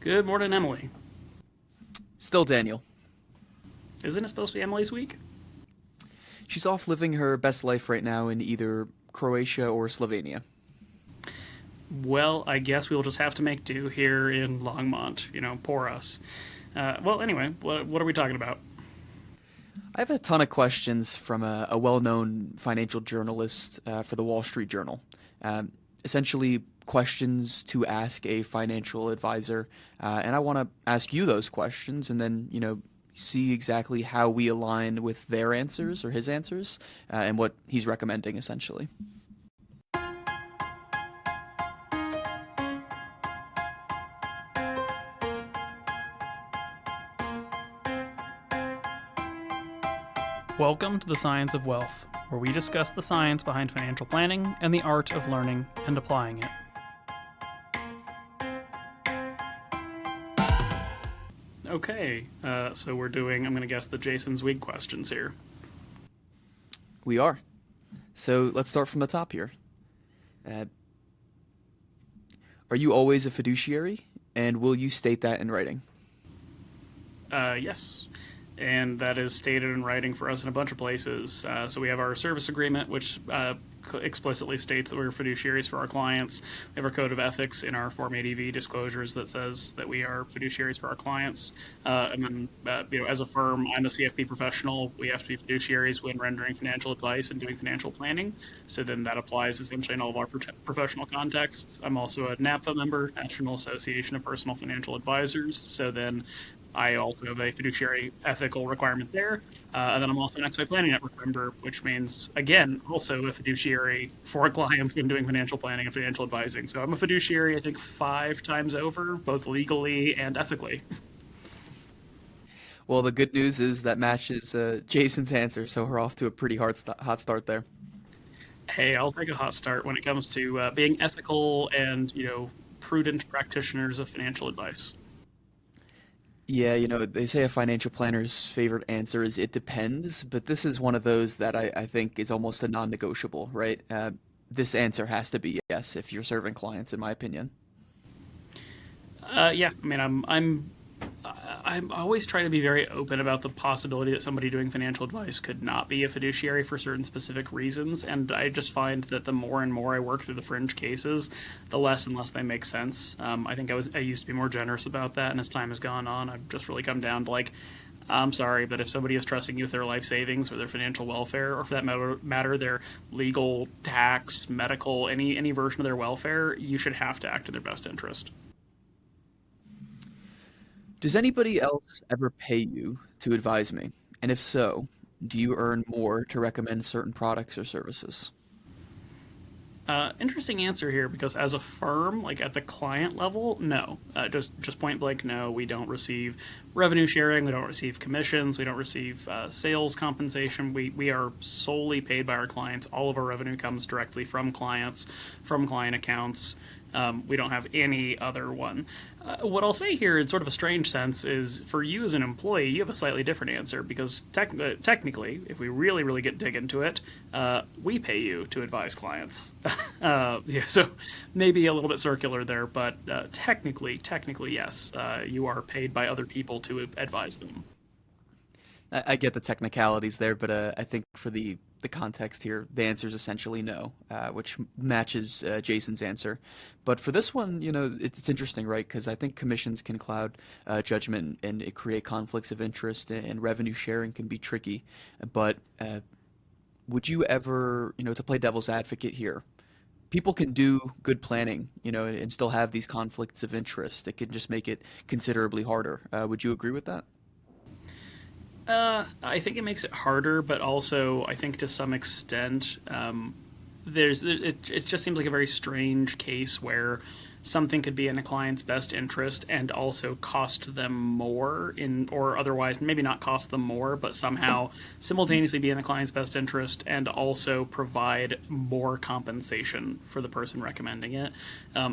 Good morning, Emily. Still Daniel. Isn't it supposed to be Emily's week? She's off living her best life right now in either Croatia or Slovenia. Well, I guess we'll just have to make do here in Longmont. Poor us. Well, anyway, what are we talking about? I have a ton of questions from a well-known financial journalist for the Wall Street Journal. Essentially, questions to ask a financial advisor, and I want to ask you those questions, and then see exactly how we align with their answers or his answers, and what he's recommending essentially. Welcome to the Science of Wealth, where we discuss the science behind financial planning and the art of learning and applying it. Okay, so we're doing, I'm going to guess, the Jason Zweig questions here. We are. So let's start from the top here. Uh, are you always a fiduciary, and will you state that in writing? Yes. And that is stated in writing for us in a bunch of places. So we have our service agreement, which explicitly states that we're fiduciaries for our clients. We have our code of ethics in our Form 80V disclosures that says that we are fiduciaries for our clients. And then, as a firm, I'm a CFP professional. We have to be fiduciaries when rendering financial advice and doing financial planning. So then that applies essentially in all of our professional contexts. I'm also a NAPFA member, National Association of Personal Financial Advisors. So then I also have a fiduciary ethical requirement there. And then I'm also an XY Planning Network member, which means, again, also a fiduciary for clients when doing financial planning and financial advising. So I'm a fiduciary, I think, 5 times over, both legally and ethically. Well, the good news is that matches Jason's answer, so we're off to a pretty hot start there. Hey, I'll take a hot start when it comes to being ethical and, prudent practitioners of financial advice. Yeah, they say a financial planner's favorite answer is it depends, but this is one of those that I think is almost a non-negotiable, right? This answer has to be yes if you're serving clients, in my opinion. Yeah, I mean, I'm always trying to be very open about the possibility that somebody doing financial advice could not be a fiduciary for certain specific reasons, and I just find that the more and more I work through the fringe cases, the less and less they make sense. I think I used to be more generous about that, and as time has gone on, I've just really come down to like, I'm sorry, but if somebody is trusting you with their life savings or their financial welfare, or for that matter, their legal, tax, medical, any version of their welfare, you should have to act in their best interest. Does anybody else ever pay you to advise me? And if so, do you earn more to recommend certain products or services? Interesting answer here because as a firm, like at the client level, no, just point blank, no. We don't receive revenue sharing. We don't receive commissions. We don't receive sales compensation. We are solely paid by our clients. All of our revenue comes directly from clients, from client accounts. We don't have any other one. What I'll say here, in sort of a strange sense, is for you as an employee, you have a slightly different answer because technically, if we really, really dig into it, we pay you to advise clients. Yeah, so maybe a little bit circular there, but technically, yes, you are paid by other people to advise them. I get the technicalities there, but I think for the context here, the answer is essentially no, which matches Jason's answer. But for this one, it's interesting, right? Because I think commissions can cloud judgment and it create conflicts of interest, and revenue sharing can be tricky. But would you ever, to play devil's advocate here, people can do good planning, and still have these conflicts of interest. It can just make it considerably harder. Would you agree with that? I think it makes it harder, but also I think to some extent, it just seems like a very strange case where something could be in a client's best interest and also cost them more or otherwise maybe not cost them more, but somehow simultaneously be in the client's best interest and also provide more compensation for the person recommending it.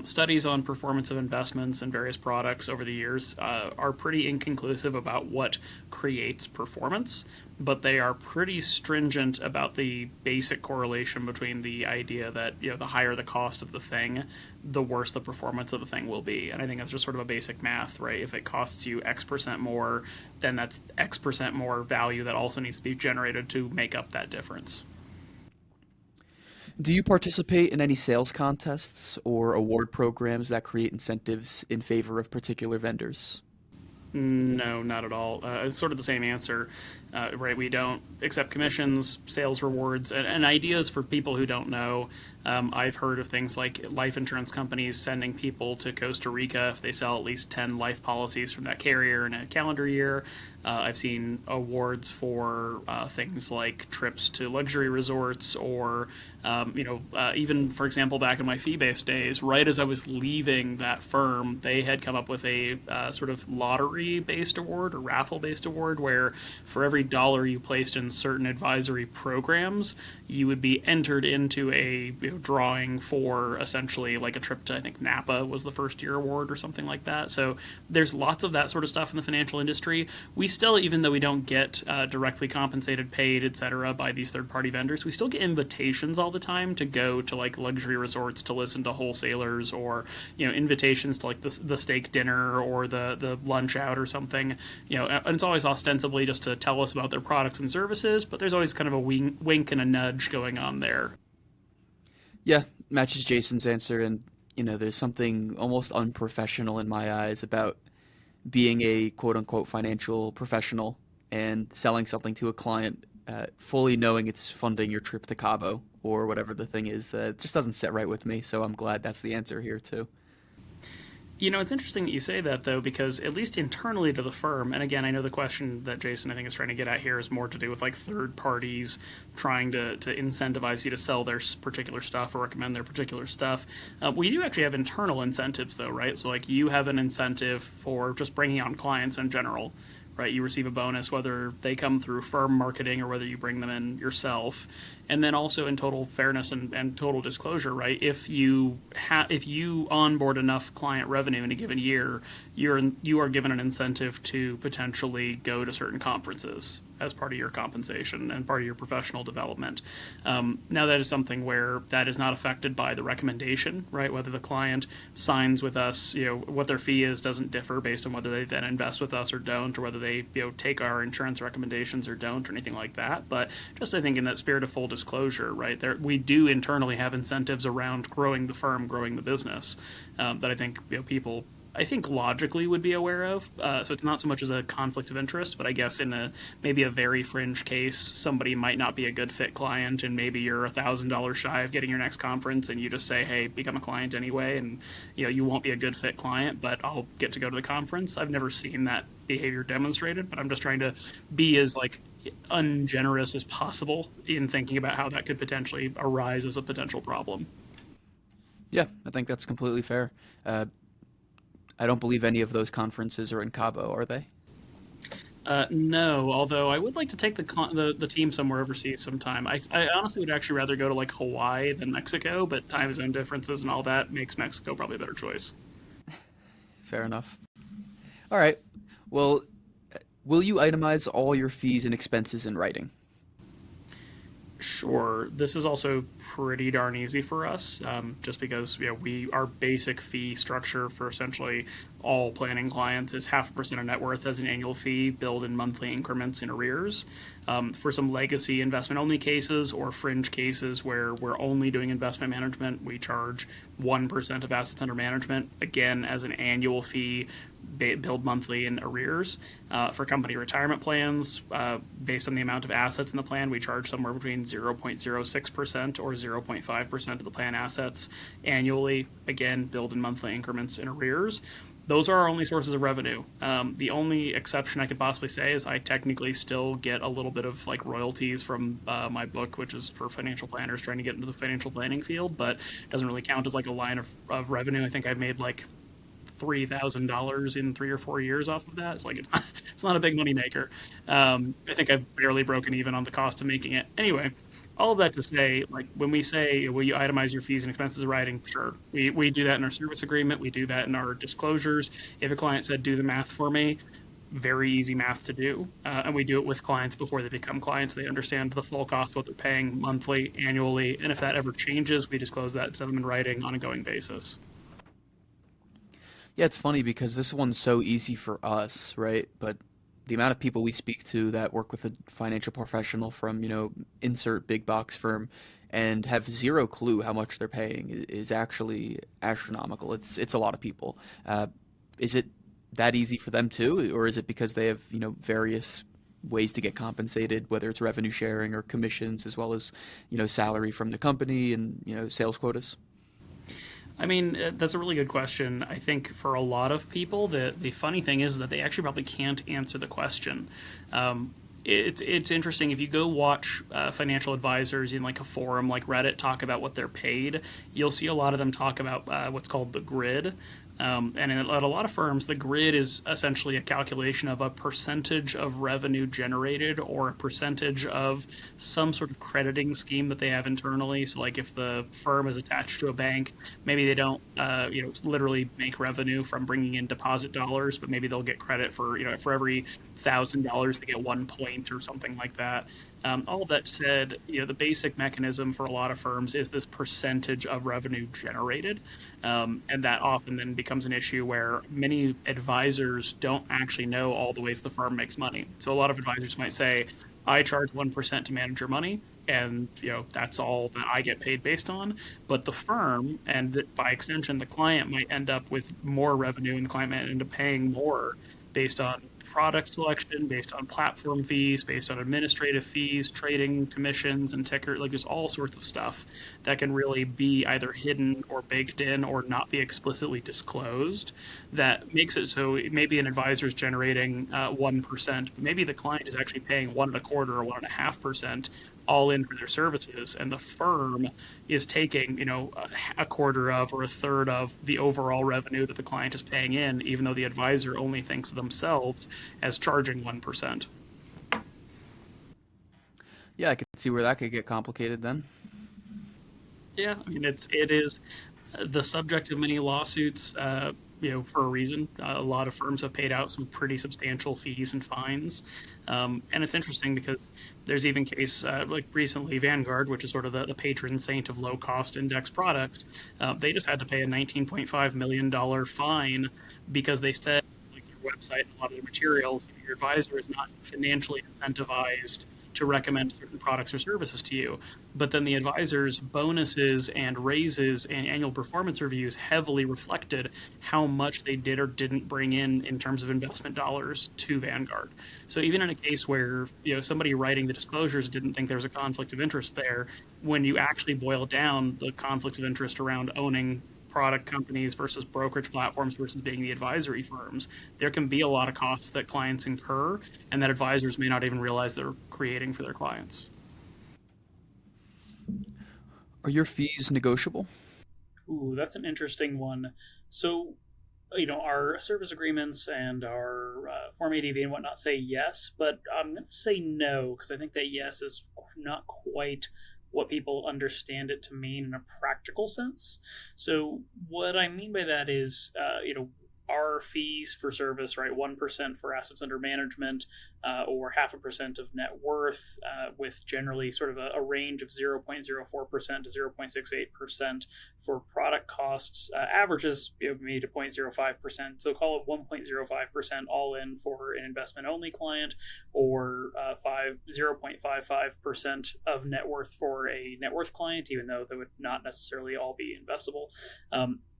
Studies on performance of investments and various products over the years are pretty inconclusive about what creates performance. but they are pretty stringent about the basic correlation between the idea that the higher the cost of the thing, the worse the performance of the thing will be. And I think that's just sort of a basic math, right? If it costs you X percent more, then that's X percent more value that also needs to be generated to make up that difference. Do you participate in any sales contests or award programs that create incentives in favor of particular vendors? No, not at all. It's sort of the same answer, right? We don't accept commissions, sales rewards, and ideas for people who don't know. I've heard of things like life insurance companies sending people to Costa Rica if they sell at least 10 life policies from that carrier in a calendar year. I've seen awards for things like trips to luxury resorts or, even, for example, back in my fee-based days, right as I was leaving that firm, they had come up with a sort of lottery-based award or raffle-based award where for every dollar you placed in certain advisory programs, you would be entered into a drawing for essentially like a trip to, I think, Napa was the first year award or something like that. So there's lots of that sort of stuff in the financial industry. We still, even though we don't get directly compensated, paid, etc., by these third-party vendors, we still get invitations all the time to go to like luxury resorts to listen to wholesalers, or invitations to like the steak dinner or the lunch out or something. And it's always ostensibly just to tell us about their products and services, but there's always kind of a wink and a nudge going on there. Yeah, matches Jason's answer, and there's something almost unprofessional in my eyes about being a quote unquote financial professional and selling something to a client, fully knowing it's funding your trip to Cabo or whatever the thing is. It just doesn't sit right with me, so I'm glad that's the answer here too. It's interesting that you say that, though, because at least internally to the firm, and again, I know the question that Jason, I think, is trying to get at here is more to do with like third parties trying to incentivize you to sell their particular stuff or recommend their particular stuff. We do actually have internal incentives, though, right? So, like, you have an incentive for just bringing on clients in general. Right, you receive a bonus whether they come through firm marketing or whether you bring them in yourself. And then also, in total fairness and total disclosure, right, if you onboard enough client revenue in a given year, you are given an incentive to potentially go to certain conferences as part of your compensation and part of your professional development. Now, that is something where that is not affected by the recommendation, right? Whether the client signs with us, what their fee is doesn't differ based on whether they then invest with us or don't, or whether they take our insurance recommendations or don't, or anything like that. But just, I think, in that spirit of full disclosure, right, we do internally have incentives around growing the firm, growing the business, that I think people, I think, logically would be aware of. So it's not so much as a conflict of interest, but I guess in maybe a very fringe case, somebody might not be a good fit client, and maybe you're $1,000 shy of getting your next conference, and you just say, "Hey, become a client anyway," and you won't be a good fit client, but I'll get to go to the conference. I've never seen that behavior demonstrated, but I'm just trying to be as like ungenerous as possible in thinking about how that could potentially arise as a potential problem. Yeah, I think that's completely fair. Uh, I don't believe any of those conferences are in Cabo, are they? No, although I would like to take the team somewhere overseas sometime. I honestly would actually rather go to like Hawaii than Mexico, but time zone differences and all that makes Mexico probably a better choice. Fair enough. All right. Well, will you itemize all your fees and expenses in writing? Sure. This is also pretty darn easy for us, just because our basic fee structure for essentially all planning clients is 0.5% of net worth as an annual fee, billed in monthly increments in arrears. For some legacy investment only cases or fringe cases where we're only doing investment management, we charge 1% of assets under management, again as an annual fee, billed monthly in arrears. For company retirement plans, based on the amount of assets in the plan, we charge somewhere between 0.06% or 0.5% of the plan assets annually, again billed in monthly increments in arrears. Those are our only sources of revenue. The only exception I could possibly say is I technically still get a little bit of like royalties from my book, which is for financial planners trying to get into the financial planning field, but it doesn't really count as like a line of revenue. I think I've made like $3,000 in 3 or 4 years off of that. It's like it's not a big money maker. I think I've barely broken even on the cost of making it. Anyway, all of that to say, like when we say, will you itemize your fees and expenses of writing? Sure. We do that in our service agreement. We do that in our disclosures. If a client said, do the math for me, very easy math to do. And we do it with clients before they become clients. They understand the full cost of what they're paying monthly, annually, and if that ever changes, we disclose that to them in writing on a going basis. Yeah, it's funny because this one's so easy for us, right? But the amount of people we speak to that work with a financial professional from, insert big box firm and have zero clue how much they're paying is actually astronomical. It's a lot of people. Is it that easy for them too, or is it because they have, various ways to get compensated, whether it's revenue sharing or commissions, as well as, salary from the company and, sales quotas? I mean, that's a really good question. I think for a lot of people, the funny thing is that they actually probably can't answer the question. It's interesting if you go watch financial advisors in like a forum like Reddit talk about what they're paid. You'll see a lot of them talk about what's called the grid. And at a lot of firms, the grid is essentially a calculation of a percentage of revenue generated or a percentage of some sort of crediting scheme that they have internally. So, like if the firm is attached to a bank, maybe they don't, literally make revenue from bringing in deposit dollars, but maybe they'll get credit for, for every $1,000 they get 1 point or something like that. All of that said, the basic mechanism for a lot of firms is this percentage of revenue generated. And that often then becomes an issue where many advisors don't actually know all the ways the firm makes money. So a lot of advisors might say, I charge 1% to manage your money, and that's all that I get paid based on. But the firm, and by extension, the client might end up with more revenue, and the client might end up paying more based on product selection, based on platform fees, based on administrative fees, trading commissions, and ticker. Like there's all sorts of stuff that can really be either hidden or baked in or not be explicitly disclosed. That makes it so maybe an advisor is generating 1%, but maybe the client is actually paying 1.25 or 1.5% all in for their services, and the firm is taking a quarter of or a third of the overall revenue that the client is paying in, even though the advisor only thinks of themselves as charging 1%. Yeah, I could see where that could get complicated then. Yeah, I mean it is the subject of many lawsuits. For a reason. A lot of firms have paid out some pretty substantial fees and fines, and it's interesting because there's even case like recently Vanguard, which is sort of the patron saint of low cost index products. They just had to pay a $19.5 million fine because they said like their website and a lot of their materials, your advisor is not financially incentivized to recommend certain products or services to you. But then the advisor's bonuses and raises and annual performance reviews heavily reflected how much they did or didn't bring in terms of investment dollars to Vanguard. So even in a case where somebody writing the disclosures didn't think there was a conflict of interest there, when you actually boil down the conflicts of interest around owning product companies versus brokerage platforms versus being the advisory firms, there can be a lot of costs that clients incur and that advisors may not even realize they're creating for their clients. Are your fees negotiable? Ooh, that's an interesting one. So, our service agreements and our Form ADV and whatnot say yes, but I'm going to say no because I think that yes is not quite what people understand it to mean in a practical sense. So, what I mean by that is, our fees for service, right? 1% for assets under management, or 0.5% of net worth, with generally sort of a range of 0.04% to 0.68% for product costs, averages maybe to 0.05%. So call it 1.05% all in for an investment only client, or 0.55% of net worth for a net worth client, even though they would not necessarily all be investable.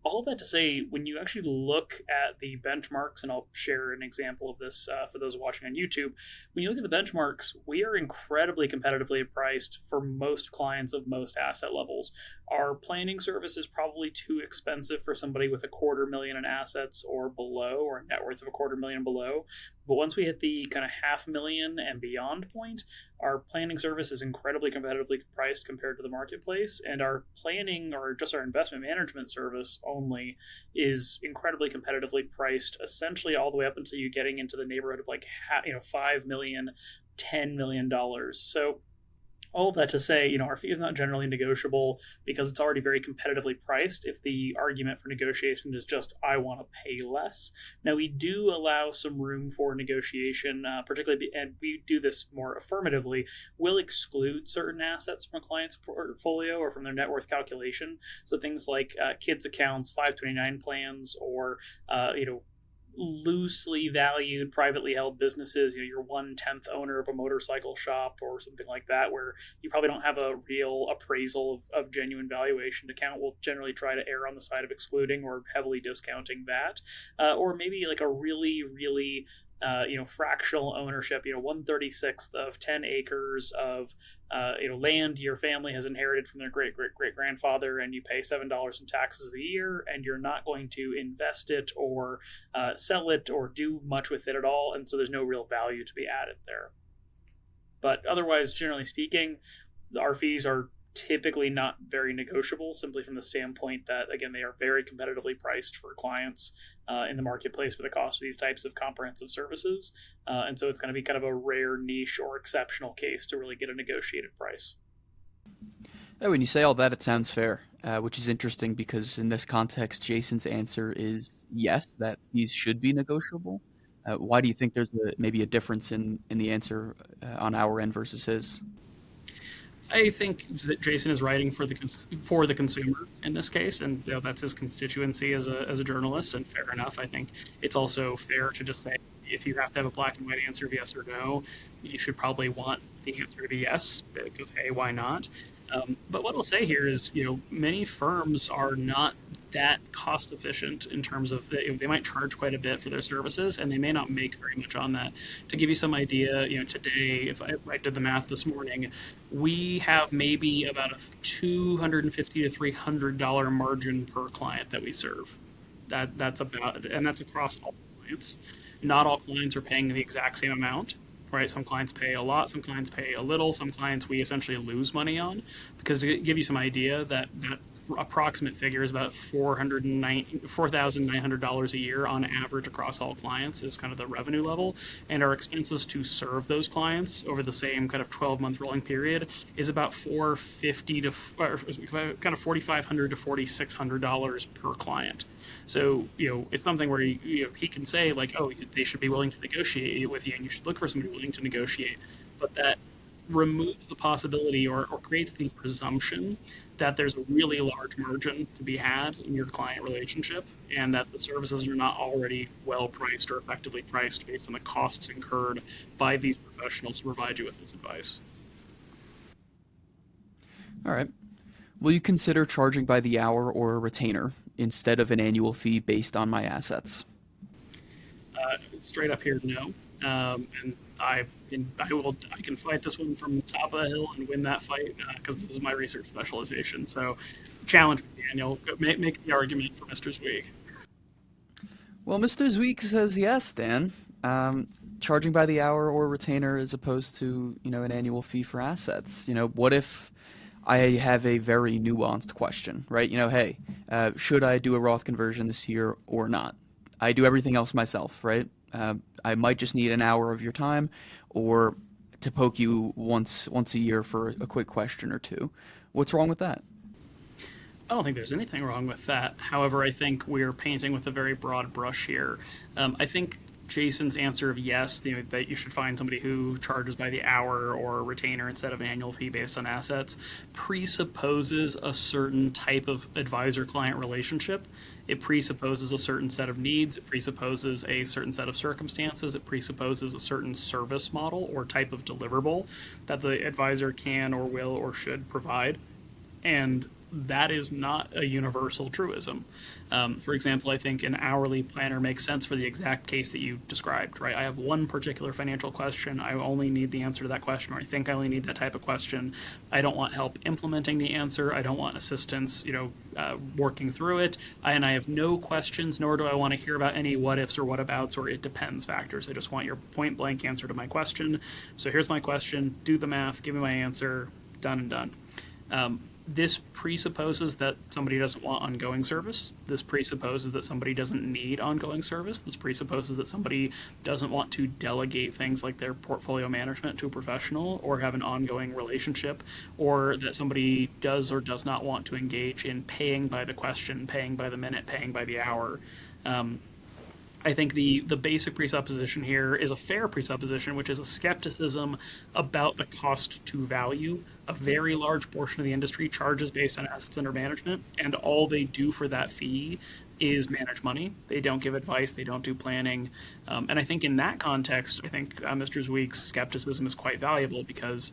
All that to say, when you actually look at the benchmarks, and I'll share an example of this for those watching on YouTube, when you look at the benchmarks, we are incredibly competitively priced for most clients of most asset levels. Our planning service is probably too expensive for somebody with $250,000 in assets or below, or a net worth of $250,000 below. But once we hit the kind of $500,000 and beyond point, our planning service is incredibly competitively priced compared to the marketplace, and our planning or just our investment management service only is incredibly competitively priced, essentially all the way up until you're getting into the neighborhood of like $5 million, $10 million. So All of that to say, our fee is not generally negotiable because it's already very competitively priced. If the argument for negotiation is just, I want to pay less. Now, we do allow some room for negotiation, particularly, and we do this more affirmatively. We'll exclude certain assets from a client's portfolio or from their net worth calculation. So things like kids' accounts, 529 plans, or, loosely valued privately held businesses, your 1/10th owner of a motorcycle shop or something like that, where you probably don't have a real appraisal of genuine valuation to count. We'll generally try to err on the side of excluding or heavily discounting that. Or maybe like a really, really fractional ownership, 1/36th of 10 acres of, land your family has inherited from their great great great grandfather, and you pay $7 in taxes a year, and you're not going to invest it or sell it or do much with it at all, and so there's no real value to be added there. But otherwise, generally speaking, our fees are typically not very negotiable, simply from the standpoint that, again, they are very competitively priced for clients in the marketplace for the cost of these types of comprehensive services. And so it's going to be kind of a rare niche or exceptional case to really get a negotiated price. When you say all that, it sounds fair, which is interesting because in this context, Jason's answer is yes, that fees should be negotiable. Why do you think there's maybe a difference in the answer on our end versus his? I think that Jason is writing for the consumer in this case, and that's his constituency as a journalist, and fair enough. I think it's also fair to just say if you have to have a black and white answer of yes or no, you should probably want the answer to be yes, because hey, why not? But what I'll say here is, many firms are not that cost efficient in terms of they might charge quite a bit for their services, and they may not make very much on that. To give you some idea, today, if I did the math this morning, we have maybe about a $250 to $300 margin per client that we serve. That's about, and that's across all clients. Not all clients are paying the exact same amount. Right, some clients pay a lot, some clients pay a little, some clients we essentially lose money on. Because to give you some idea, that approximate figure is about $4,900 a year on average across all clients is kind of the revenue level, and our expenses to serve those clients over the same kind of 12-month rolling period is about $450 to kind of $4,500 to $4,600 per client. So, it's something where he can say, like, oh, they should be willing to negotiate with you, and you should look for somebody willing to negotiate. But that removes the possibility or creates the presumption that there's a really large margin to be had in your client relationship, and that the services are not already well priced or effectively priced based on the costs incurred by these professionals to provide you with this advice. All right. Will you consider charging by the hour or a retainer instead of an annual fee based on my assets? Straight up here, no. And I can fight this one from the top of the hill and win that fight because this is my research specialization. So, challenge me, Daniel. Make the argument for Mr. Zweig. Well, Mr. Zweig says yes, Dan. Charging by the hour or retainer as opposed to, an annual fee for assets. What if I have a very nuanced question, right? Hey, should I do a Roth conversion this year or not? I do everything else myself, right? I might just need an hour of your time or to poke you once a year for a quick question or two. What's wrong with that? I don't think there's anything wrong with that. However, I think we're painting with a very broad brush here. I think Jason's answer of yes, that you should find somebody who charges by the hour or retainer instead of an annual fee based on assets, presupposes a certain type of advisor-client relationship. It presupposes a certain set of needs. It presupposes a certain set of circumstances. It presupposes a certain service model or type of deliverable that the advisor can or will or should provide. And that is not a universal truism. For example, I think an hourly planner makes sense for the exact case that you described, right? I have one particular financial question. I only need the answer to that question, or I think I only need that type of question. I don't want help implementing the answer. I don't want assistance, working through it. And I have no questions, nor do I want to hear about any what ifs or what abouts or it depends factors. I just want your point blank answer to my question. So here's my question. Do the math. Give me my answer. Done and done. This presupposes that somebody doesn't want ongoing service. This presupposes that somebody doesn't need ongoing service. This presupposes that somebody doesn't want to delegate things like their portfolio management to a professional or have an ongoing relationship, or that somebody does or does not want to engage in paying by the question, paying by the minute, paying by the hour. Um, I think the basic presupposition here is a fair presupposition, which is a skepticism about the cost to value. A very large portion of the industry charges based on assets under management, and all they do for that fee is manage money. They don't give advice, they don't do planning. And I think in that context, I think Mr. Zweig's skepticism is quite valuable because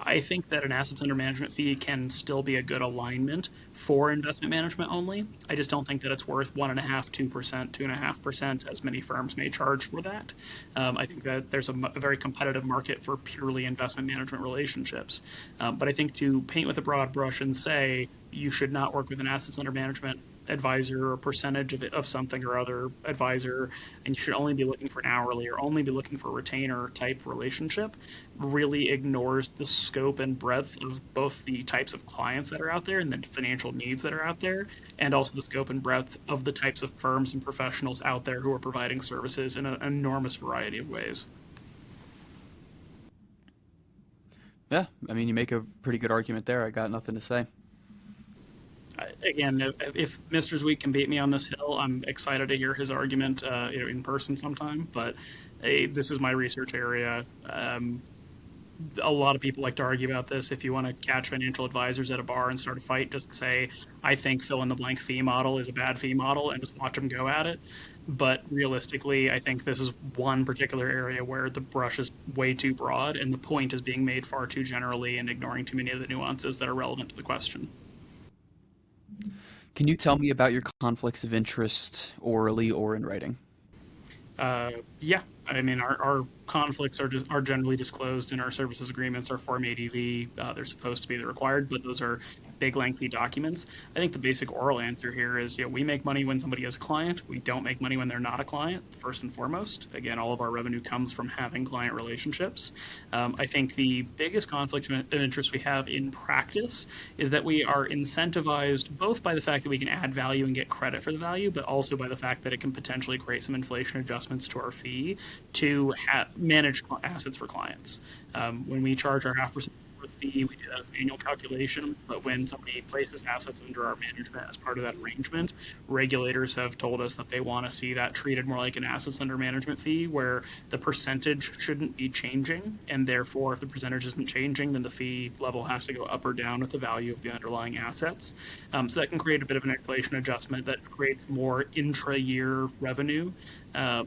I think that an assets under management fee can still be a good alignment for investment management only. I just don't think that it's worth 1.5%, 2%, 2.5%, as many firms may charge for that. I think that there's a very competitive market for purely investment management relationships. But I think to paint with a broad brush and say you should not work with an assets under management advisor or percentage of something or other advisor, and you should only be looking for an hourly or only be looking for a retainer type relationship, really ignores the scope and breadth of both the types of clients that are out there and the financial needs that are out there, and also the scope and breadth of the types of firms and professionals out there who are providing services in an enormous variety of ways. Yeah, I mean, you make a pretty good argument there. I got nothing to say. Again, if Mr. Zweig can beat me on this hill, I'm excited to hear his argument in person sometime. But this is my research area. A lot of people like to argue about this. If you want to catch financial advisors at a bar and start a fight, just say, I think fill in the blank fee model is a bad fee model and just watch them go at it. But realistically, I think this is one particular area where the brush is way too broad and the point is being made far too generally and ignoring too many of the nuances that are relevant to the question. Can you tell me about your conflicts of interest orally or in writing? Yeah, I mean, our conflicts are generally disclosed in our services agreements, our Form ADV. They're supposed to be the required, but those are big, lengthy documents. I think the basic oral answer here is, we make money when somebody is a client. We don't make money when they're not a client, first and foremost. Again, all of our revenue comes from having client relationships. I think the biggest conflict of interest we have in practice is that we are incentivized both by the fact that we can add value and get credit for the value, but also by the fact that it can potentially create some inflation adjustments to our fee to manage assets for clients. When we charge our 0.5% fee, we do that as an annual calculation, but when somebody places assets under our management as part of that arrangement, regulators have told us that they want to see that treated more like an assets under management fee, where the percentage shouldn't be changing, and therefore if the percentage isn't changing, then the fee level has to go up or down with the value of the underlying assets. So that can create a bit of an inflation adjustment that creates more intra-year revenue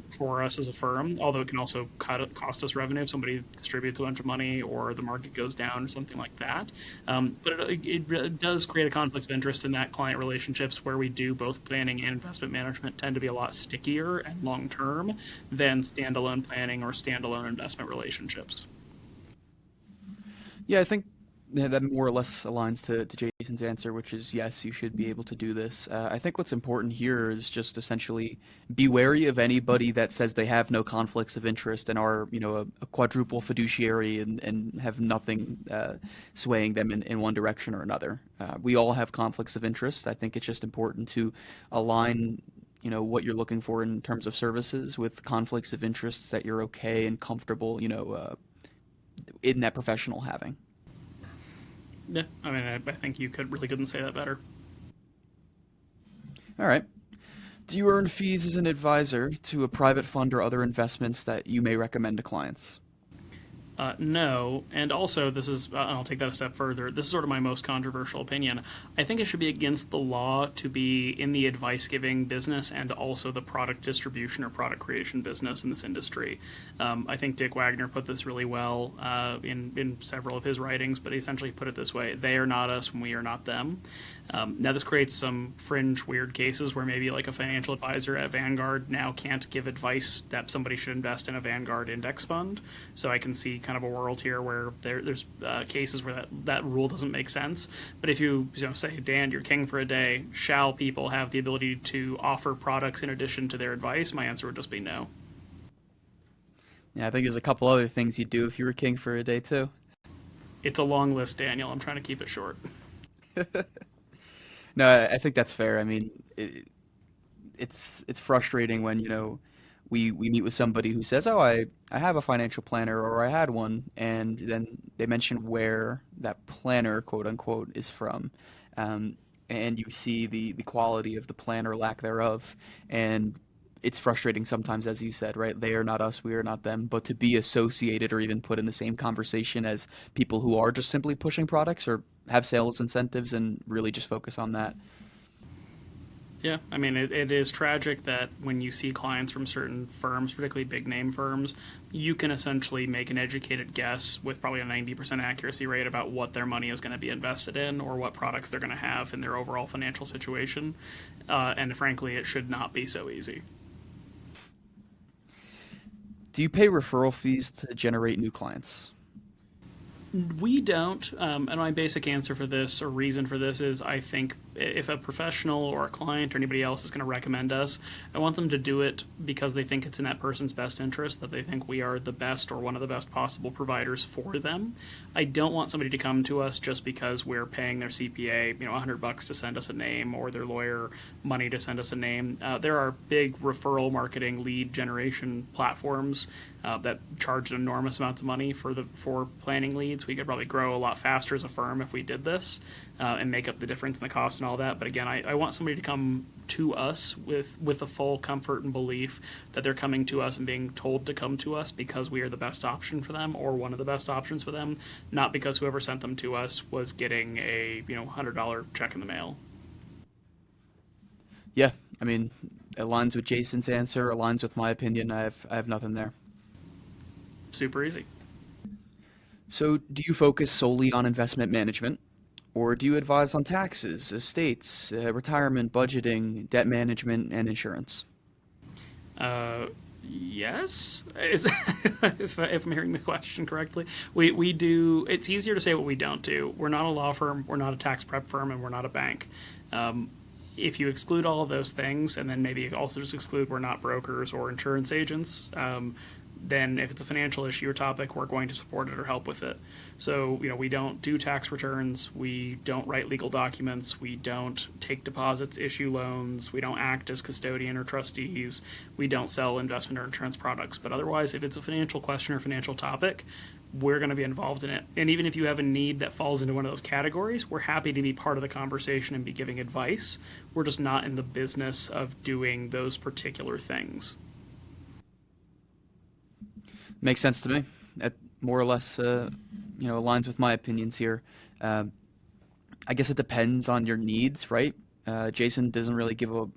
for us as a firm, although it can also cost us revenue if somebody distributes a bunch of money or the market goes down or something like that. But it does create a conflict of interest in that client relationships where we do both planning and investment management tend to be a lot stickier and long term than standalone planning or standalone investment relationships. Yeah, I think that more or less aligns to Jason's answer, which is yes, you should be able to do this. I think what's important here is just essentially be wary of anybody that says they have no conflicts of interest and are, a quadruple fiduciary and have nothing swaying them in one direction or another. We all have conflicts of interest. I think it's just important to align what you're looking for in terms of services with conflicts of interests that you're okay and comfortable, in that professional having. Yeah, I mean, I think you couldn't say that better. All right. Do you earn fees as an advisor to a private fund or other investments that you may recommend to clients? No, and also this is, I'll take that a step further. This is sort of my most controversial opinion. I think it should be against the law to be in the advice giving business and also the product distribution or product creation business in this industry. I think Dick Wagner put this really well in several of his writings, but he essentially put it this way: they are not us when we are not them. Now, this creates some fringe, weird cases where maybe like a financial advisor at Vanguard now can't give advice that somebody should invest in a Vanguard index fund. So I can see kind of a world here where there's cases where that rule doesn't make sense. But if you say, Dan, you're king for a day, shall people have the ability to offer products in addition to their advice? My answer would just be no. Yeah, I think there's a couple other things you'd do if you were king for a day too. It's a long list, Daniel. I'm trying to keep it short. No, I think that's fair. I mean, it's frustrating when, we meet with somebody who says, "Oh, I have a financial planner or I had one," and then they mention where that planner, quote unquote, is from. Um, and you see the quality of the plan or lack thereof. And it's frustrating sometimes, as you said, right? They are not us, we are not them. But to be associated or even put in the same conversation as people who are just simply pushing products or have sales incentives and really just focus on that. Yeah, I mean, it is tragic that when you see clients from certain firms, particularly big name firms, you can essentially make an educated guess with probably a 90% accuracy rate about what their money is going to be invested in or what products they're going to have in their overall financial situation. And frankly, it should not be so easy. Do you pay referral fees to generate new clients? We don't. And my basic answer for this or reason for this is I think if a professional or a client or anybody else is going to recommend us, I want them to do it because they think it's in that person's best interest, that they think we are the best or one of the best possible providers for them. I don't want somebody to come to us just because we're paying their CPA, $100 to send us a name or their lawyer money to send us a name. There are big referral marketing lead generation platforms that charge enormous amounts of money for planning leads. We could probably grow a lot faster as a firm if we did this and make up the difference in the cost and all that. But again, I want somebody to come to us with a full comfort and belief that they're coming to us and being told to come to us because we are the best option for them or one of the best options for them, not because whoever sent them to us was getting a $100 check in the mail. Yeah, I mean, aligns with Jason's answer, aligns with my opinion. I have nothing there. Super easy. So, do you focus solely on investment management, or do you advise on taxes, estates, retirement, budgeting, debt management, and insurance? Uh, yes, if I'm hearing the question correctly, we do. It's easier to say what we don't do. We're not a law firm, we're not a tax prep firm, and we're not a bank. Um, if you exclude all of those things, and then maybe also just exclude we're not brokers or insurance agents, then if it's a financial issue or topic, we're going to support it or help with it. So, we don't do tax returns, we don't write legal documents, we don't take deposits, issue loans, we don't act as custodian or trustees, we don't sell investment or insurance products. But otherwise, if it's a financial question or financial topic, we're going to be involved in it. And even if you have a need that falls into one of those categories, we're happy to be part of the conversation and be giving advice. We're just not in the business of doing those particular things. Makes sense to me. That more or less, aligns with my opinions here. Um, I guess it depends on your needs, right? Jason doesn't really give a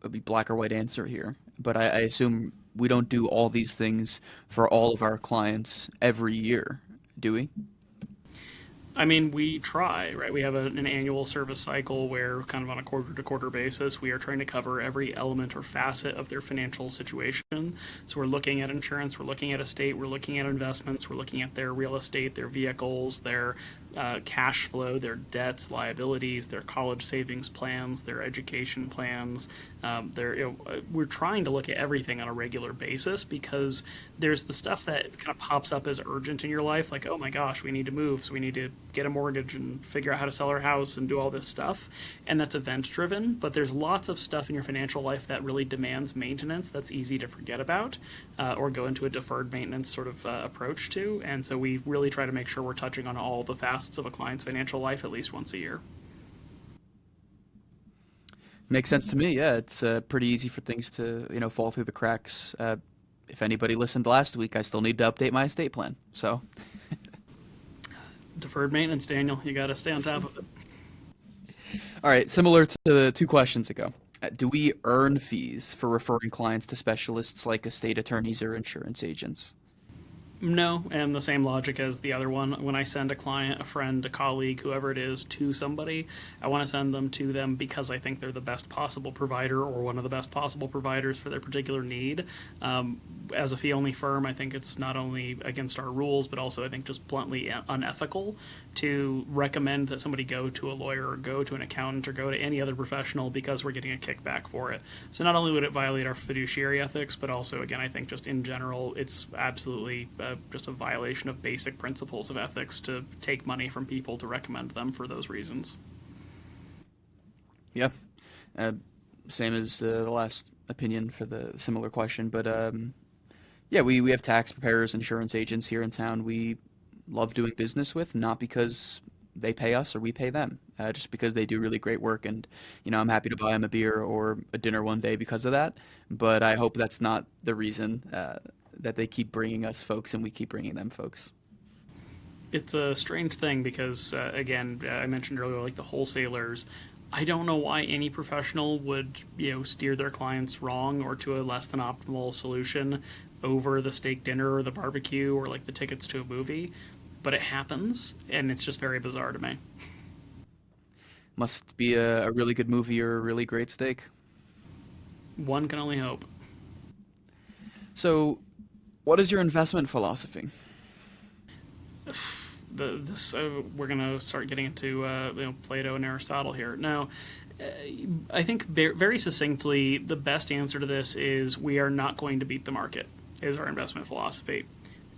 black or white answer here, but I assume we don't do all these things for all of our clients every year, do we? I mean, we try, right? We have an annual service cycle where, kind of on a quarter to quarter basis, we are trying to cover every element or facet of their financial situation. So we're looking at insurance, we're looking at estate, we're looking at investments, we're looking at their real estate, their vehicles, their cash flow, their debts, liabilities, their college savings plans, their education plans. We're trying to look at everything on a regular basis because there's the stuff that kind of pops up as urgent in your life, like, oh my gosh, we need to move, so we need to get a mortgage and figure out how to sell our house and do all this stuff. And that's event driven, but there's lots of stuff in your financial life that really demands maintenance that's easy to forget about or go into a deferred maintenance sort of approach to. And so we really try to make sure we're touching on all the facets of a client's financial life at least once a year. Makes sense to me. Yeah, it's pretty easy for things to, fall through the cracks. If anybody listened last week, I still need to update my estate plan. So, Deferred maintenance, Daniel. You got to stay on top of it. all right, similar to the two questions ago. Do we earn fees for referring clients to specialists like estate attorneys or insurance agents? No, and the same logic as the other one. When I send a client, a friend, a colleague, whoever it is, to somebody, I want to send them to them because I think they're the best possible provider or one of the best possible providers for their particular need. As a fee only firm, I think it's not only against our rules, but also I think just bluntly unethical to recommend that somebody go to a lawyer or go to an accountant or go to any other professional because we're getting a kickback for it. So not only would it violate our fiduciary ethics, but also, again, I think just in general, it's absolutely just a violation of basic principles of ethics to take money from people to recommend them for those reasons. Yeah. Uh, Same as the last opinion for the similar question, but yeah, we have tax preparers, insurance agents here in town. We love doing business with, not because they pay us or we pay them, just because they do really great work. And I'm happy to buy them a beer or a dinner one day because of that. But I hope that's not the reason that they keep bringing us folks and we keep bringing them folks. It's a strange thing because, again, I mentioned earlier, like the wholesalers. I don't know why any professional would, steer their clients wrong or to a less than optimal solution over the steak dinner or the barbecue or like the tickets to a movie, but it happens, and it's just very bizarre to me. Must be a really good movie or a really great steak. One can only hope. So, what is your investment philosophy? We're gonna start getting into Plato and Aristotle here. Now, I think very succinctly, the best answer to this is we are not going to beat the market. Is our investment philosophy,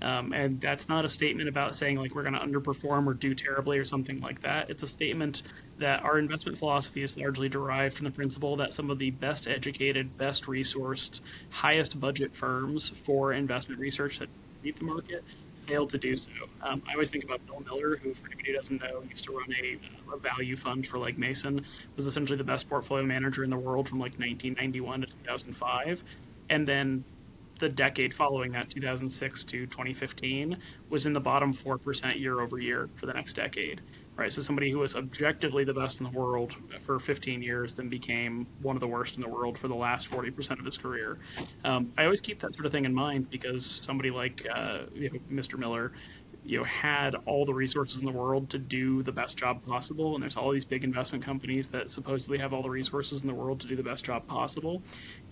and that's not a statement about saying like we're going to underperform or do terribly or something like that. It's a statement that our investment philosophy is largely derived from the principle that some of the best educated, best resourced, highest budget firms for investment research that beat the market failed to do so. I always think about Bill Miller, who, for anybody who doesn't know, used to run a value fund for like Mason, was essentially the best portfolio manager in the world from like 1991 to 2005. And then the decade following that, 2006 to 2015, was in the bottom 4% year over year for the next decade. Right, so somebody who was objectively the best in the world for 15 years then became one of the worst in the world for the last 40% of his career. I always keep that sort of thing in mind because somebody like Mr. Miller, had all the resources in the world to do the best job possible, and there's all these big investment companies that supposedly have all the resources in the world to do the best job possible,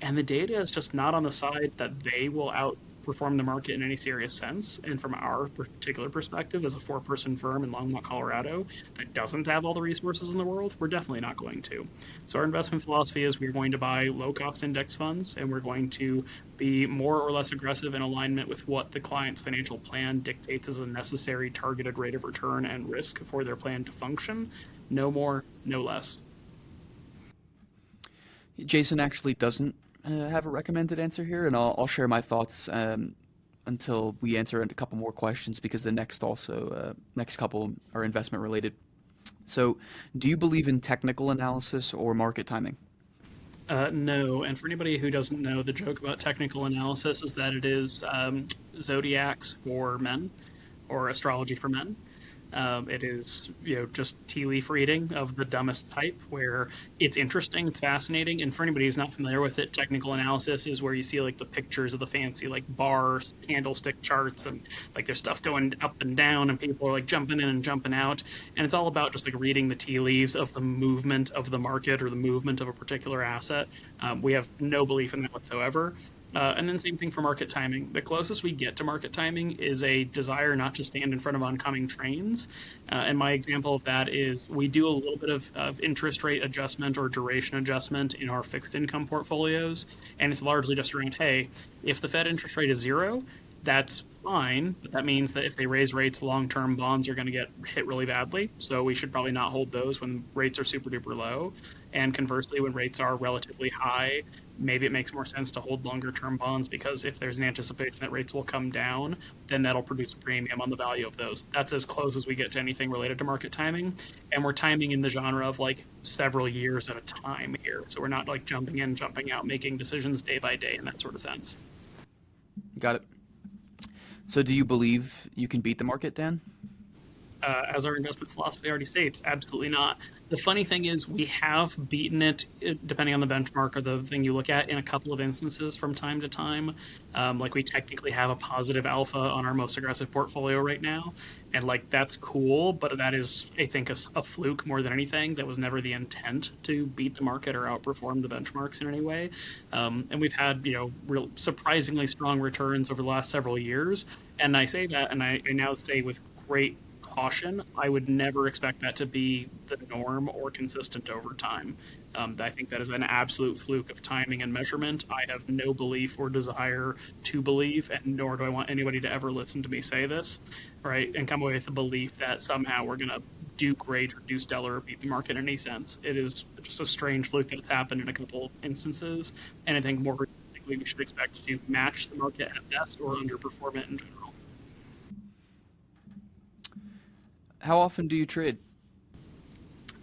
and the data is just not on the side that they will outperform the market in any serious sense. And from our particular perspective, as a four-person firm in Longmont, Colorado, that doesn't have all the resources in the world, we're definitely not going to. So our investment philosophy is we're going to buy low-cost index funds, and we're going to be more or less aggressive in alignment with what the client's financial plan dictates as a necessary targeted rate of return and risk for their plan to function. No more, no less. Jason actually doesn't have a recommended answer here, and I'll share my thoughts until we answer a couple more questions because the next couple are investment related. So, do you believe in technical analysis or market timing? No, and for anybody who doesn't know, the joke about technical analysis is that it is zodiacs for men or astrology for men. It is, just tea leaf reading of the dumbest type, where it's interesting, it's fascinating, and for anybody who's not familiar with it, technical analysis is where you see like the pictures of the fancy like bars, candlestick charts, and like there's stuff going up and down, and people are like jumping in and jumping out, and it's all about just like reading the tea leaves of the movement of the market or the movement of a particular asset. We have no belief in that whatsoever. And then same thing for market timing. The closest we get to market timing is a desire not to stand in front of oncoming trains. And my example of that is we do a little bit of interest rate adjustment or duration adjustment in our fixed income portfolios. And it's largely just around, hey, if the Fed interest rate is zero, that's fine, but that means that if they raise rates, long-term bonds are going to get hit really badly. So we should probably not hold those when rates are super duper low. And conversely, when rates are relatively high, maybe it makes more sense to hold longer-term bonds because if there's an anticipation that rates will come down, then that'll produce a premium on the value of those. That's as close as we get to anything related to market timing. And we're timing in the genre of like several years at a time here. So we're not like jumping in, jumping out, making decisions day by day in that sort of sense. Got it. So, do you believe you can beat the market, Dan? As our investment philosophy already states, absolutely not. The funny thing is, we have beaten it, depending on the benchmark or the thing you look at, in a couple of instances from time to time. Like we technically have a positive alpha on our most aggressive portfolio right now, and like that's cool, but that is, I think, a fluke more than anything. That was never the intent to beat the market or outperform the benchmarks in any way. And we've had, real surprisingly strong returns over the last several years. And I say that, and I now say with great caution, I would never expect that to be the norm or consistent over time. I think that is an absolute fluke of timing and measurement. I have no belief or desire to believe, and nor do I want anybody to ever listen to me say this, right? And come away with the belief that somehow we're going to do great or do stellar or beat the market in any sense. It is just a strange fluke that it's happened in a couple instances, and I think more realistically, we should expect to match the market at best or underperform it in general. How often do you trade?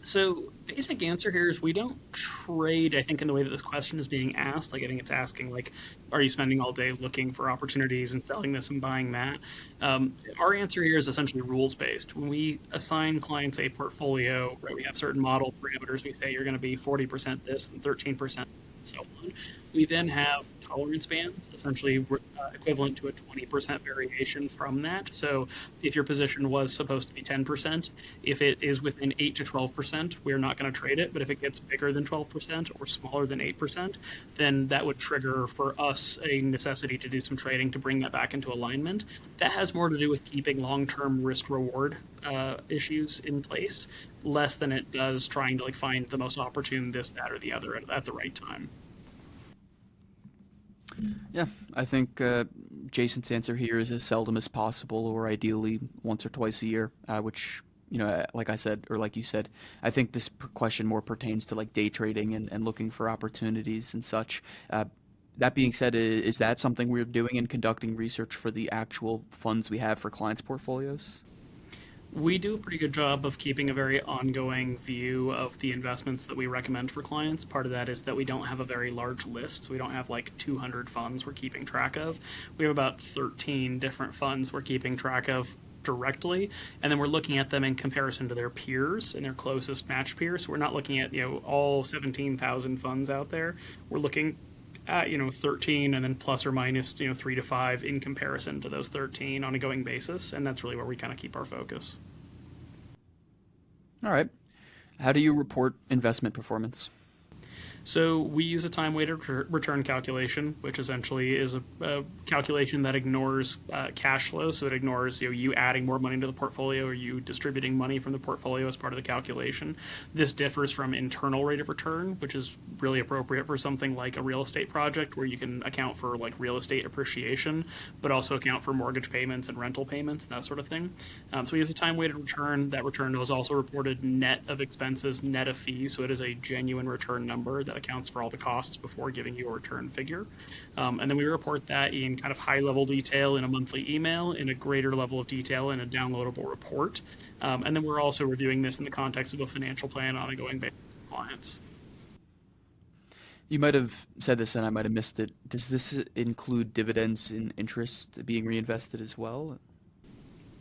So, basic answer here is we don't trade, I think, in the way that this question is being asked. Like, I think it's asking, like, are you spending all day looking for opportunities and selling this and buying that? Our answer here is essentially rules based. When we assign clients a portfolio, right, we have certain model parameters. We say you're going to be 40% this and 13% and so on. We then have tolerance bands, essentially equivalent to a 20% variation from that. So if your position was supposed to be 10%, if it is within 8 to 12%, we're not going to trade it. But if it gets bigger than 12% or smaller than 8%, then that would trigger for us a necessity to do some trading to bring that back into alignment. That has more to do with keeping long-term risk-reward issues in place, less than it does trying to like find the most opportune this, that, or the other at the right time. Yeah, I think Jason's answer here is as seldom as possible, or ideally once or twice a year, which, like I said, or like you said, I think this question more pertains to like day trading and looking for opportunities and such. That being said, is that something we're doing in conducting research for the actual funds we have for clients' portfolios? We do a pretty good job of keeping a very ongoing view of the investments that we recommend for clients. Part of that is that we don't have a very large list. So we don't have like 200 funds we're keeping track of. We have about 13 different funds we're keeping track of directly, and then we're looking at them in comparison to their peers and their closest match peers. So we're not looking at all 17,000 funds out there. We're looking at 13 and then plus or minus 3 to 5 in comparison to those 13 on a going basis, and that's really where we kind of keep our focus. All right. How do you report investment performance? So we use a time weighted return calculation, which essentially is a calculation that ignores cash flow. So it ignores you adding more money to the portfolio or you distributing money from the portfolio as part of the calculation. This differs from internal rate of return, which is really appropriate for something like a real estate project where you can account for like real estate appreciation, but also account for mortgage payments and rental payments, that sort of thing. So we use a time weighted return. That return is also reported net of expenses, net of fees. So it is a genuine return number that accounts for all the costs before giving you a return figure. And then we report that in kind of high level detail in a monthly email, in a greater level of detail in a downloadable report. And then we're also reviewing this in the context of a financial plan on a going basis with clients. You might have said this and I might have missed it. Does this include dividends and interest being reinvested as well?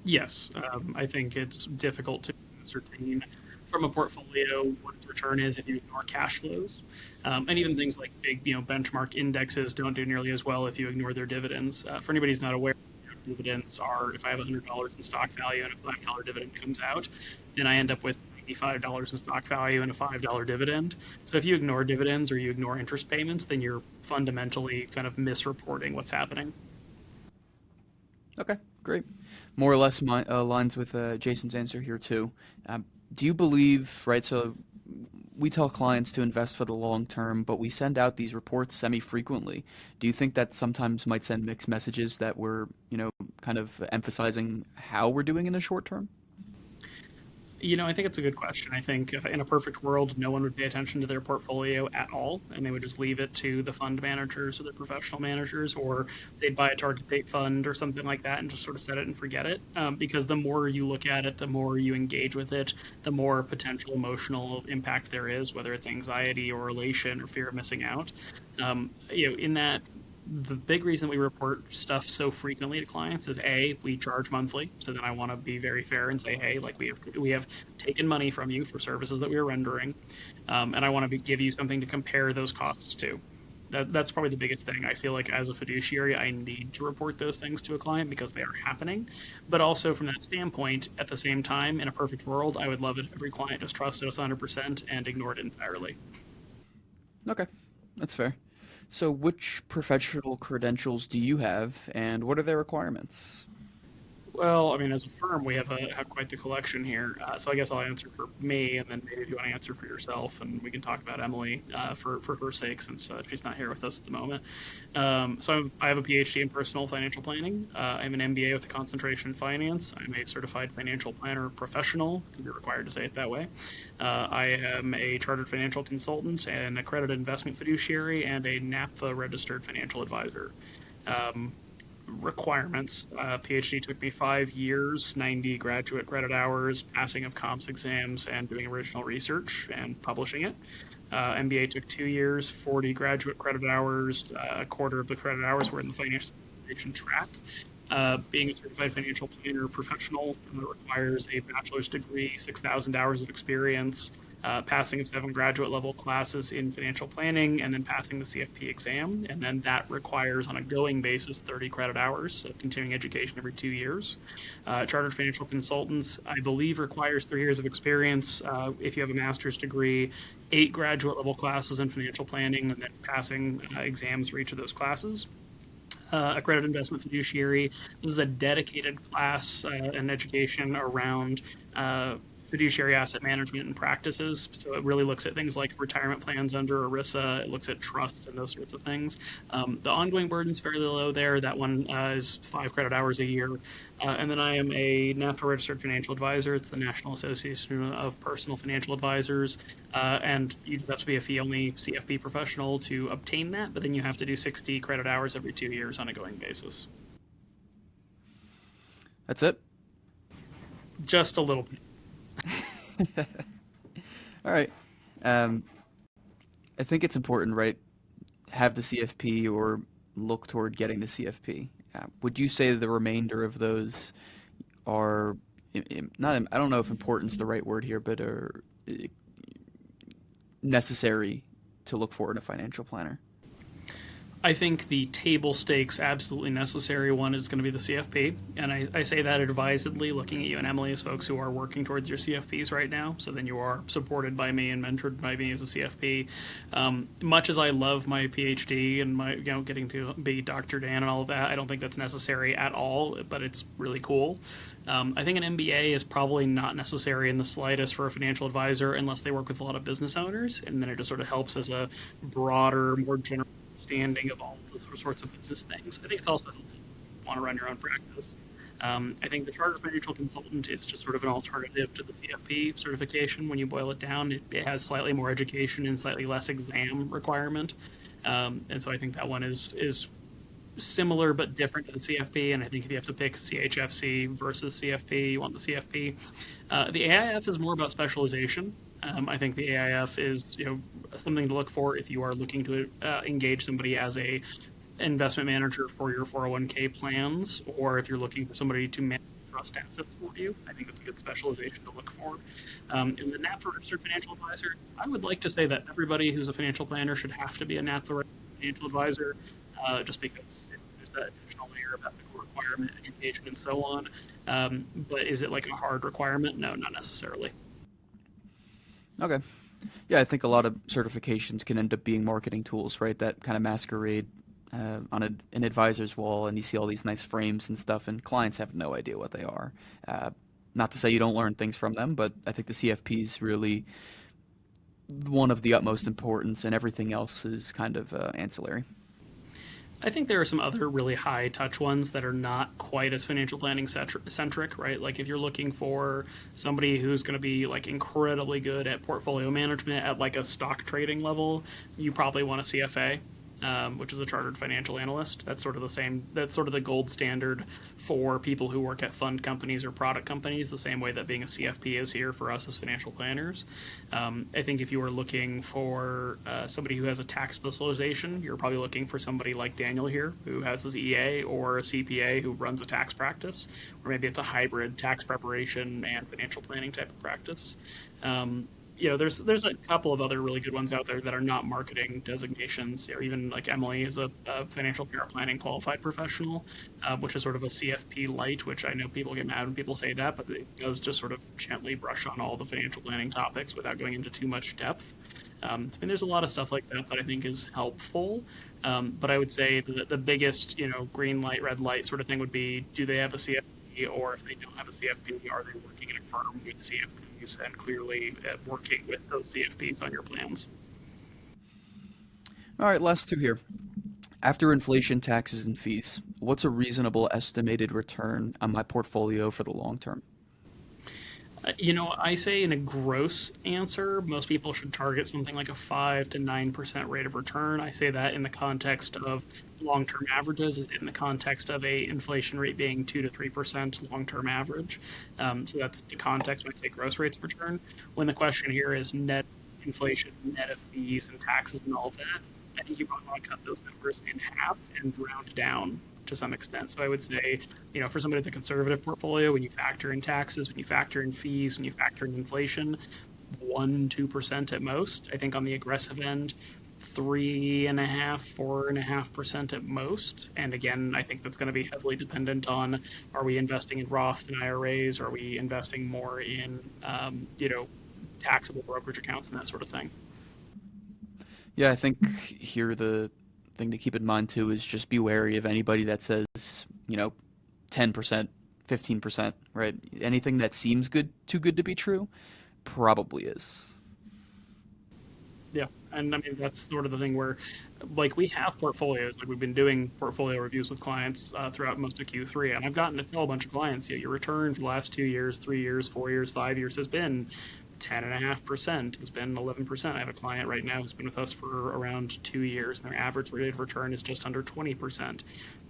Yes, I think it's difficult to ascertain from a portfolio what its return is if you ignore cash flows. And even things like big, benchmark indexes don't do nearly as well if you ignore their dividends. For anybody who's not aware, dividends are if I have $100 in stock value and a $5 dividend comes out, then I end up with $95 in stock value and a $5 dividend. So if you ignore dividends or you ignore interest payments, then you're fundamentally kind of misreporting what's happening. Okay, great. More or less aligns with Jason's answer here too. Do you believe, right? So we tell clients to invest for the long term, but we send out these reports semi-frequently. Do you think that sometimes might send mixed messages that we're, kind of emphasizing how we're doing in the short term? I think it's a good question. I think in a perfect world, no one would pay attention to their portfolio at all, and they would just leave it to the fund managers or the professional managers, or they'd buy a target date fund or something like that and just sort of set it and forget it. Because the more you look at it, the more you engage with it, the more potential emotional impact there is, whether it's anxiety or elation or fear of missing out. In that the big reason we report stuff so frequently to clients is we charge monthly. So then I want to be very fair and say, hey, like we have taken money from you for services that we are rendering, and I want to give you something to compare those costs to. That's probably the biggest thing. I feel like as a fiduciary, I need to report those things to a client because they are happening. But also from that standpoint, at the same time, in a perfect world, I would love it if every client just trusted us 100% and ignored it entirely. Okay, that's fair. So which professional credentials do you have, and what are their requirements? Well, I mean, as a firm, we have quite the collection here. So I guess I'll answer for me, and then maybe if you want to answer for yourself, and we can talk about Emily for her sake, since she's not here with us at the moment. I have a PhD in personal financial planning. I have an MBA with a concentration in finance. I'm a certified financial planner professional. You're required to say it that way. I am a chartered financial consultant, an accredited investment fiduciary, and a NAPFA registered financial advisor. Um, Requirements. PhD took me 5 years, 90 graduate credit hours, passing of comps exams, and doing original research and publishing it. MBA took 2 years, 40 graduate credit hours. A quarter of the credit hours were in the financial information track. Being a certified financial planner professional requires a bachelor's degree, 6,000 hours of experience, passing of 7 graduate level classes in financial planning, and then passing the CFP exam. And then that requires, on a going basis, 30 credit hours of continuing education every 2 years. Chartered financial consultants, I believe, requires 3 years of experience if you have a master's degree, 8 graduate level classes in financial planning, and then passing exams for each of those classes. Accredited investment fiduciary. This is a dedicated class and education around fiduciary asset management and practices. So it really looks at things like retirement plans under ERISA. It looks at trusts and those sorts of things. The ongoing burden is fairly low there. That one is 5 credit hours a year. And then I am a NAPFA registered financial advisor. It's the National Association of Personal Financial Advisors. And you just have to be a fee only CFP professional to obtain that, but then you have to do 60 credit hours every 2 years on a going basis. That's it. Just a little bit. All right. Um, I think it's important, right? Have the CFP or look toward getting the CFP. Would you say the remainder of those are not? I don't know if importance is the right word here, but are necessary to look for in a financial planner? I think the table stakes absolutely necessary one is going to be the CFP. And I say that advisedly, looking at you and Emily as folks who are working towards your CFPs right now. So then you are supported by me and mentored by me as a CFP. Much as I love my PhD and my getting to be Dr. Dan and all of that, I don't think that's necessary at all, but it's really cool. I think an MBA is probably not necessary in the slightest for a financial advisor unless they work with a lot of business owners, and then it just sort of helps as a broader, more general understanding of all those sorts of business things. I think it's also helpful if you want to run your own practice. I think the chartered financial consultant is just sort of an alternative to the CFP certification. When you boil it down, it has slightly more education and slightly less exam requirement. And so I think that one is similar but different to the CFP. And I think if you have to pick CHFC versus CFP, you want the CFP. The AIF is more about specialization. I think the AIF is something to look for if you are looking to engage somebody as a investment manager for your 401k plans, or if you're looking for somebody to manage trust assets for you. I think it's a good specialization to look for. In the NAPFA registered financial advisor, I would like to say that everybody who's a financial planner should have to be a NAPFA financial advisor, just because there's that additional layer of ethical requirement, education, and so on. But is it like a hard requirement? No, not necessarily. Okay. Yeah, I think a lot of certifications can end up being marketing tools, right? That kind of masquerade on an advisor's wall, and you see all these nice frames and stuff, and clients have no idea what they are. Uh, Not to say you don't learn things from them, but I think the CFP is really one of the utmost importance, and everything else is kind of ancillary. I think there are some other really high touch ones that are not quite as financial planning centric, right? Like if you're looking for somebody who's going to be like incredibly good at portfolio management at like a stock trading level, you probably want a CFA, which is a chartered financial analyst. That's sort of the same. That's sort of the gold standard for people who work at fund companies or product companies, the same way that being a CFP is here for us as financial planners. I think if you are looking for somebody who has a tax specialization, you're probably looking for somebody like Daniel here, who has his EA, or a CPA who runs a tax practice, or maybe it's a hybrid tax preparation and financial planning type of practice. There's a couple of other really good ones out there that are not marketing designations. Even like Emily is a financial planning qualified professional, which is sort of a CFP light, which I know people get mad when people say that, but it does just sort of gently brush on all the financial planning topics without going into too much depth. There's a lot of stuff like that that I think is helpful. But I would say the biggest, green light, red light sort of thing would be, do they have a CFP? CFP, or if they don't have a CFP, are they working in a firm with CFPs and clearly working with those CFPs on your plans? All right, last two here. After inflation, taxes, and fees, what's a reasonable estimated return on my portfolio for the long term? I say in a gross answer, most people should target something like a 5 to 9% rate of return. I say that in the context of long-term averages, is in the context of a inflation rate being 2 to 3% long-term average. So that's the context when I say gross rates of return. When the question here is net inflation, net of fees and taxes and all of that, I think you probably want to cut those numbers in half and round down to some extent. So I would say, for somebody with a conservative portfolio, when you factor in taxes, when you factor in fees, when you factor in inflation, 1-2% at most. I think on the aggressive end, 3.5-4.5% at most. And again, I think that's going to be heavily dependent on, are we investing in Roth and IRAs? Are we investing more in, taxable brokerage accounts and that sort of thing? Yeah, I think here the thing to keep in mind too is just be wary of anybody that says, 10%, 15%, right? Anything that seems too good to be true, probably is. Yeah, and I mean that's sort of the thing where, like, we have portfolios. Like we've been doing portfolio reviews with clients throughout most of Q3, and I've gotten to tell a bunch of clients, your return for the last 2 years, 3 years, 4 years, 5 years has been 10.5%. It's been 11%. I have a client right now who's been with us for around 2 years, and their average rate of return is just under 20%.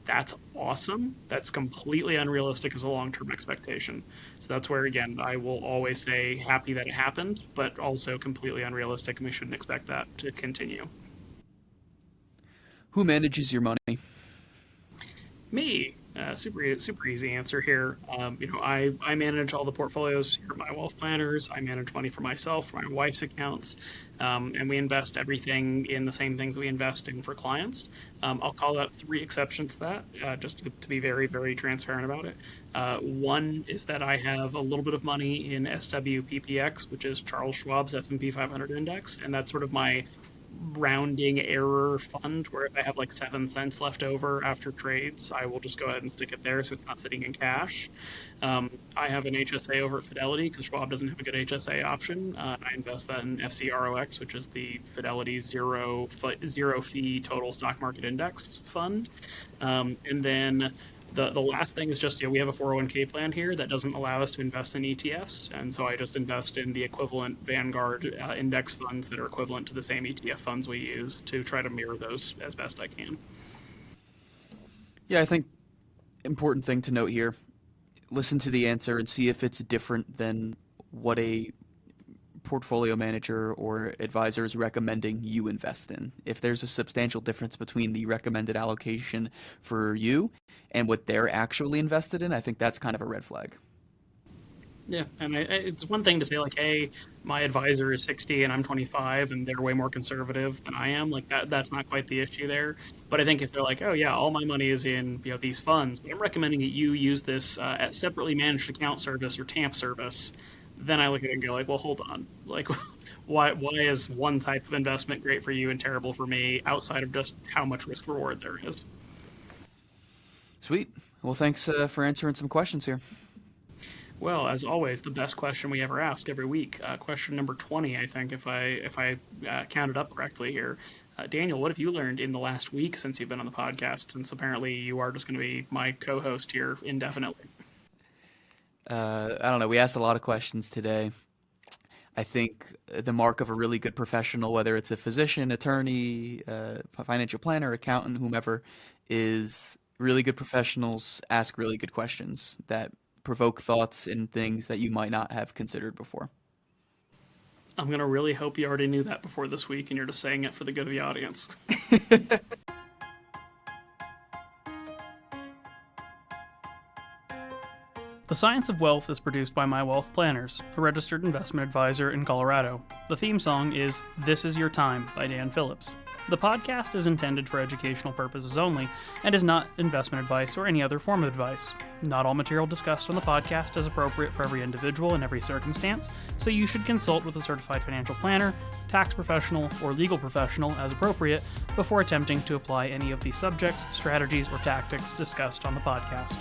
That's awesome. That's completely unrealistic as a long-term expectation. So that's where, again, I will always say happy that it happened, but also completely unrealistic, and we shouldn't expect that to continue. Who manages your money? Me, super easy answer here. I manage all the portfolios here at my wealth planners. I manage money for myself, for my wife's accounts, and we invest everything in the same things we invest in for clients. I'll call out 3 exceptions to that, just to be very, very transparent about it. One is that I have a little bit of money in SWPPX, which is Charles Schwab's S&P 500 index, and that's sort of my rounding error fund where if I have like 7 cents left over after trades, I will just go ahead and stick it there so it's not sitting in cash. I have an HSA over at Fidelity because Schwab doesn't have a good HSA option. I invest that in FCROX, which is the Fidelity zero fee total stock market index fund. And then the last thing is just, we have a 401k plan here that doesn't allow us to invest in ETFs, and so I just invest in the equivalent Vanguard index funds that are equivalent to the same ETF funds we use to try to mirror those as best I can. Yeah, I think important thing to note here, listen to the answer and see if it's different than what a portfolio manager or advisor is recommending you invest in. If there's a substantial difference between the recommended allocation for you and what they're actually invested in, I think that's kind of a red flag. Yeah, and it's one thing to say like, hey, my advisor is 60 and I'm 25 and they're way more conservative than I am. Like that's not quite the issue there. But I think if they're like, oh yeah, all my money is in these funds, but I'm recommending that you use this at separately managed account service or TAMP service, then I look at it and go like, well, hold on. Like, why is one type of investment great for you and terrible for me outside of just how much risk reward there is? Sweet. Well, thanks for answering some questions here. Well, as always, the best question we ever ask every week. Question number 20, I think, if I counted up correctly here. Daniel, what have you learned in the last week since you've been on the podcast? Since apparently you are just going to be my co-host here indefinitely. I don't know. We asked a lot of questions today. I think the mark of a really good professional, whether it's a physician, attorney, financial planner, accountant, whomever, is really good professionals ask really good questions that provoke thoughts and things that you might not have considered before. I'm going to really hope you already knew that before this week and you're just saying it for the good of the audience. The Science of Wealth is produced by My Wealth Planners, a registered investment advisor in Colorado. The theme song is This Is Your Time by Dan Phillips. The podcast is intended for educational purposes only and is not investment advice or any other form of advice. Not all material discussed on the podcast is appropriate for every individual in every circumstance, so you should consult with a certified financial planner, tax professional, or legal professional as appropriate before attempting to apply any of the subjects, strategies, or tactics discussed on the podcast.